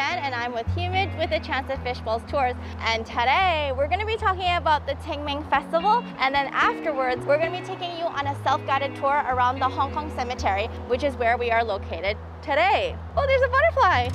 Chen, and I'm with Humid with the Chance Fishbowls Tours. And today we're going to be talking about the Qingming Festival, and then afterwards we're going to be taking you on a self-guided tour around the Hong Kong Cemetery, which is where we are located today. Oh, there's a butterfly!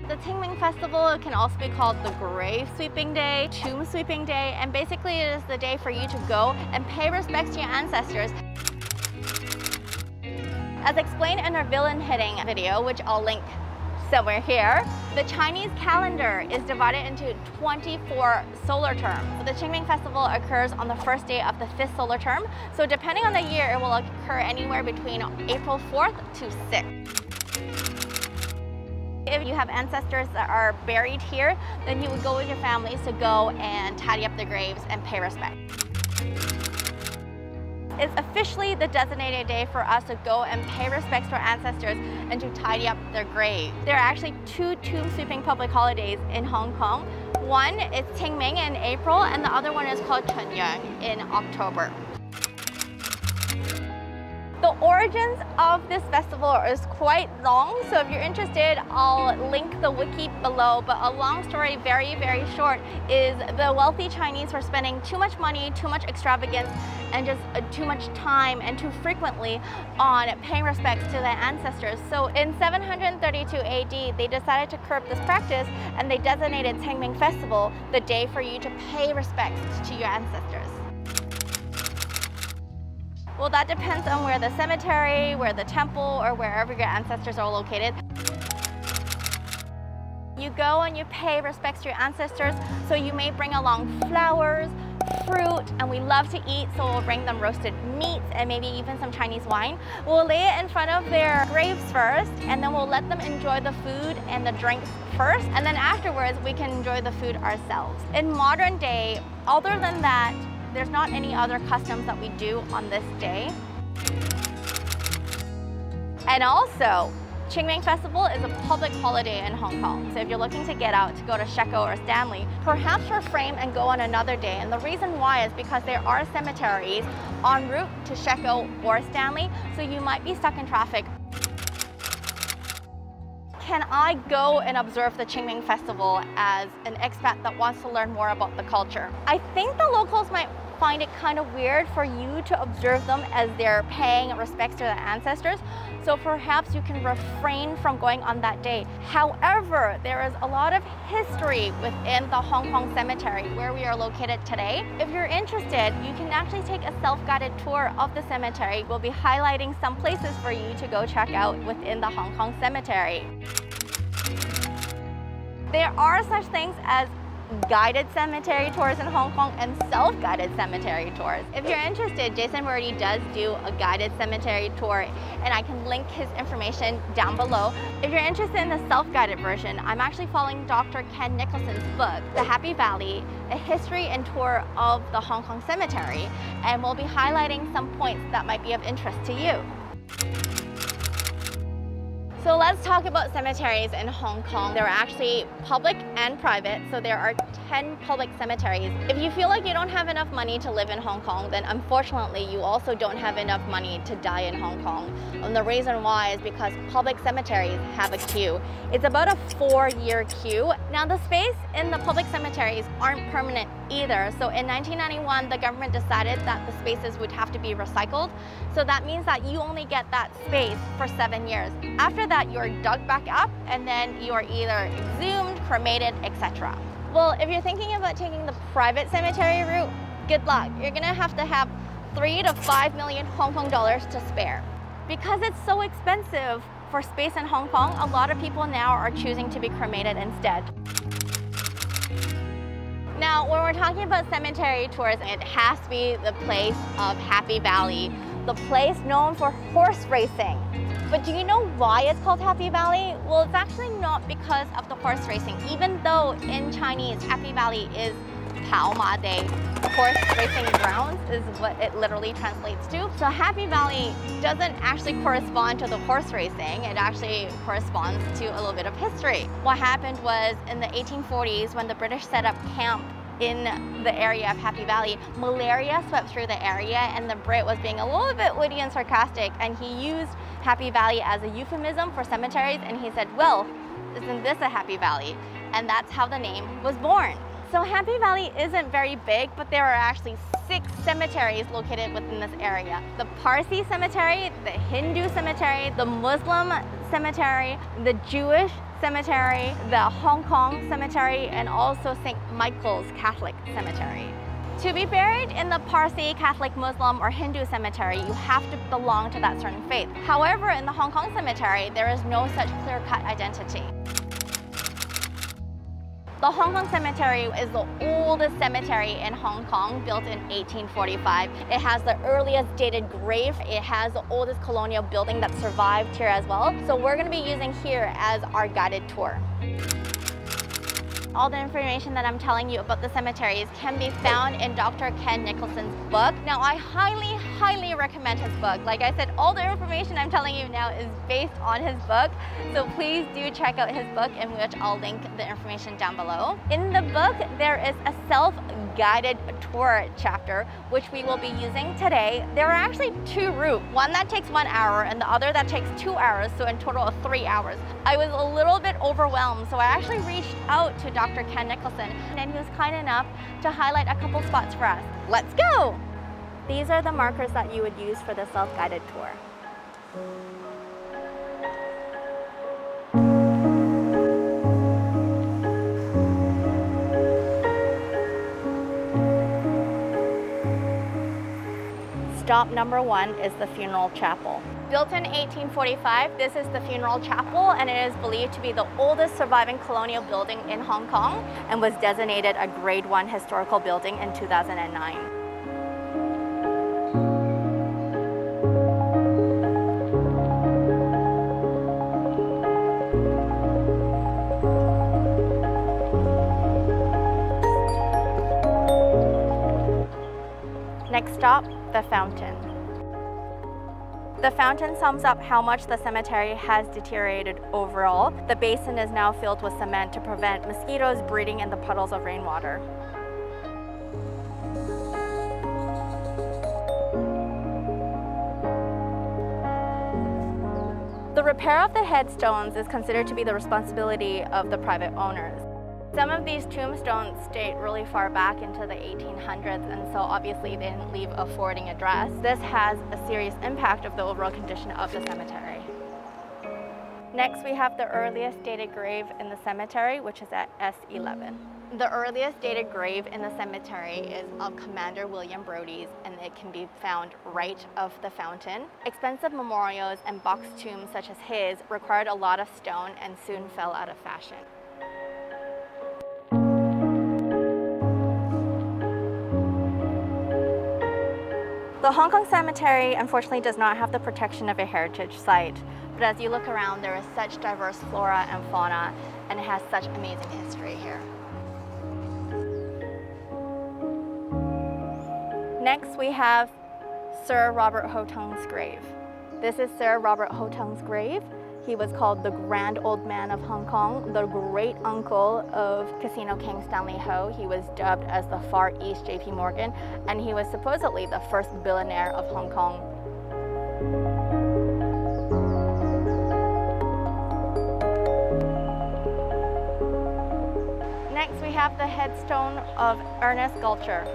The Qingming Festival can also be called the Grave Sweeping Day, Tomb Sweeping Day, and basically it is the day for you to go and pay respects to your ancestors. As explained in our villain hitting video, which I'll link somewhere here, the Chinese calendar is divided into 24 solar terms. The Qingming Festival occurs on the first day of the 5th solar term, so depending on the year, it will occur anywhere between April 4th to 6th. If you have ancestors that are buried here, then you would go with your families to go and tidy up their graves and pay respect. It's officially the designated day for us to go and pay respects to our ancestors and to tidy up their grave. There are actually 2 tomb sweeping public holidays in Hong Kong. One is Qingming in April, and the other one is called Chunyang in October. The origins of this festival is quite long, so if you're interested, I'll link the wiki below, but a long story, very, very short, is the wealthy Chinese were spending too much money, too much extravagance, and just too much time and too frequently on paying respects to their ancestors. So in 732 AD, they decided to curb this practice, and they designated Qingming Festival the day for you to pay respects to your ancestors. Well, that depends on where the cemetery, where the temple, or wherever your ancestors are located. You go and you pay respects to your ancestors, so you may bring along flowers, fruit, and we love to eat, so we'll bring them roasted meats and maybe even some Chinese wine. We'll lay it in front of their graves first, and then we'll let them enjoy the food and the drinks first, and then afterwards we can enjoy the food ourselves. In modern day, other than that, there's not any other customs that we do on this day. And also, Qingming Festival is a public holiday in Hong Kong. So if you're looking to get out to go to Sheko or Stanley, perhaps refrain and go on another day. And the reason why is because there are cemeteries en route to Sheko or Stanley, so you might be stuck in traffic. Can I go and observe the Qingming Festival as an expat that wants to learn more about the culture? I think the locals might find it kind of weird for you to observe them as they're paying respects to their ancestors, so perhaps you can refrain from going on that day. However, there is a lot of history within the Hong Kong Cemetery where we are located today. If you're interested, you can actually take a self-guided tour of the cemetery. We'll be highlighting some places for you to go check out within the Hong Kong Cemetery. There are such things as guided cemetery tours in Hong Kong and self-guided cemetery tours. If you're interested, Jason already does do a guided cemetery tour, and I can link his information down below. If you're interested in the self-guided version, I'm actually following Dr. Ken Nicholson's book, The Happy Valley, a history and tour of the Hong Kong Cemetery, and we'll be highlighting some points that might be of interest to you. So let's talk about cemeteries in Hong Kong. There are actually public and private, so there are 10 public cemeteries. If you feel like you don't have enough money to live in Hong Kong, then unfortunately you also don't have enough money to die in Hong Kong. And the reason why is because public cemeteries have a queue. It's about a 4-year queue. Now the space in the public cemeteries aren't permanent either. So in 1991, the government decided that the spaces would have to be recycled. So that means that you only get that space for 7 years. After that, you're dug back up, and then you are either exhumed, cremated, etc. Well, if you're thinking about taking the private cemetery route, good luck. You're gonna have to have 3 to 5 million Hong Kong dollars to spare. Because it's so expensive for space in Hong Kong, a lot of people now are choosing to be cremated instead. Now, when we're talking about cemetery tours, it has to be the place of Happy Valley, the place known for horse racing. But do you know why it's called Happy Valley? Well, it's actually not because of the horse racing, even though in Chinese, Happy Valley is Pao Ma Day. Horse racing grounds is what it literally translates to. So Happy Valley doesn't actually correspond to the horse racing. It actually corresponds to a little bit of history. What happened was in the 1840s, when the British set up camp in the area of Happy Valley, malaria swept through the area, and the Brit was being a little bit witty and sarcastic, and he used Happy Valley as a euphemism for cemeteries, and he said, well, isn't this a happy valley? And that's how the name was born. So Happy Valley isn't very big, but there are actually 6 cemeteries located within this area. The Parsi Cemetery, the Hindu Cemetery, the Muslim Cemetery, the Jewish Cemetery, the Hong Kong Cemetery, and also St. Michael's Catholic Cemetery. To be buried in the Parsi, Catholic, Muslim, or Hindu cemetery, you have to belong to that certain faith. However, in the Hong Kong Cemetery, there is no such clear-cut identity. The Hong Kong Cemetery is the oldest cemetery in Hong Kong, built in 1845. It has the earliest dated grave. It has the oldest colonial building that survived here as well. So we're going to be using here as our guided tour. All the information that I'm telling you about the cemeteries can be found in Dr. Ken Nicholson's book. Now, I highly recommend his book. Like I said, all the information I'm telling you now is based on his book. So please do check out his book, in which I'll link the information down below. In the book, there is a self-guided tour chapter, which we will be using today. There are actually 2 routes, one that takes 1 hour and the other that takes 2 hours, so in total of 3 hours. I was a little bit overwhelmed, so I actually reached out to Dr. Ken Nicholson, and he was kind enough to highlight a couple spots for us. Let's go! These are the markers that you would use for the self-guided tour. Stop number 1 is the funeral chapel. Built in 1845, this is the funeral chapel, and it is believed to be the oldest surviving colonial building in Hong Kong and was designated a Grade 1 historical building in 2009. Next stop, the fountain. The fountain sums up how much the cemetery has deteriorated overall. The basin is now filled with cement to prevent mosquitoes breeding in the puddles of rainwater. The repair of the headstones is considered to be the responsibility of the private owners. Some of these tombstones date really far back into the 1800s, and so obviously they didn't leave a forwarding address. This has a serious impact of the overall condition of the cemetery. Next, we have the earliest dated grave in the cemetery, which is at S11. The earliest dated grave in the cemetery is of Commander William Brodie's, and it can be found right of the fountain. Expensive memorials and box tombs such as his required a lot of stone and soon fell out of fashion. The Hong Kong Cemetery unfortunately does not have the protection of a heritage site, but as you look around, there is such diverse flora and fauna, and it has such amazing history here. Next, we have Sir Robert Houtung's grave. This is Sir Robert Houtung's grave. He was called the Grand Old Man of Hong Kong, the great uncle of Casino King Stanley Ho. He was dubbed as the Far East JP Morgan, and he was supposedly the first billionaire of Hong Kong. Next, we have the headstone of Ernest Gulcher.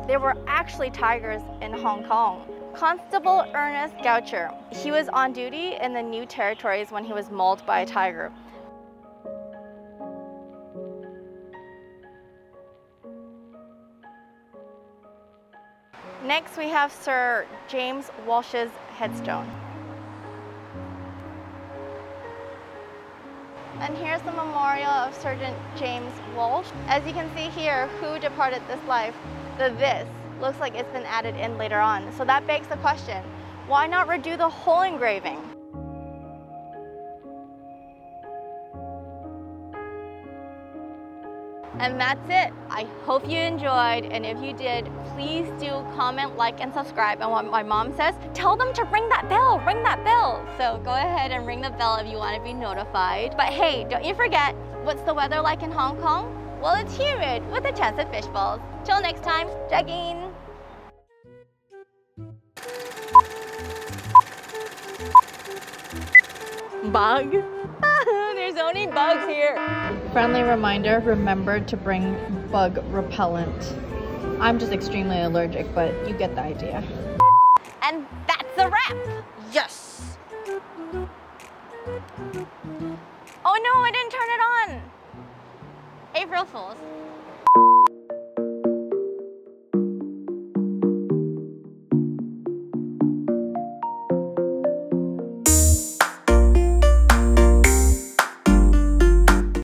There were actually tigers in Hong Kong. Constable Ernest Goucher, he was on duty in the New Territories when he was mauled by a tiger. Next, we have Sir James Walsh's headstone. And here's the memorial of Sergeant James Walsh. As you can see here, who departed this life? The "this" looks like it's been added in later on. So that begs the question, why not redo the whole engraving? And that's it. I hope you enjoyed, and if you did, please do comment, like, and subscribe. And what my mom says, tell them to ring that bell, ring that bell. So go ahead and ring the bell if you want to be notified. But hey, don't you forget, what's the weather like in Hong Kong? Well, it's humid with a chance of fish balls. Till next time, Jagging. Bug? There's only bugs here. Friendly reminder, remember to bring bug repellent. I'm just extremely allergic, but you get the idea. And that's a wrap. Yes. Oh no, I didn't turn it on. April Fools.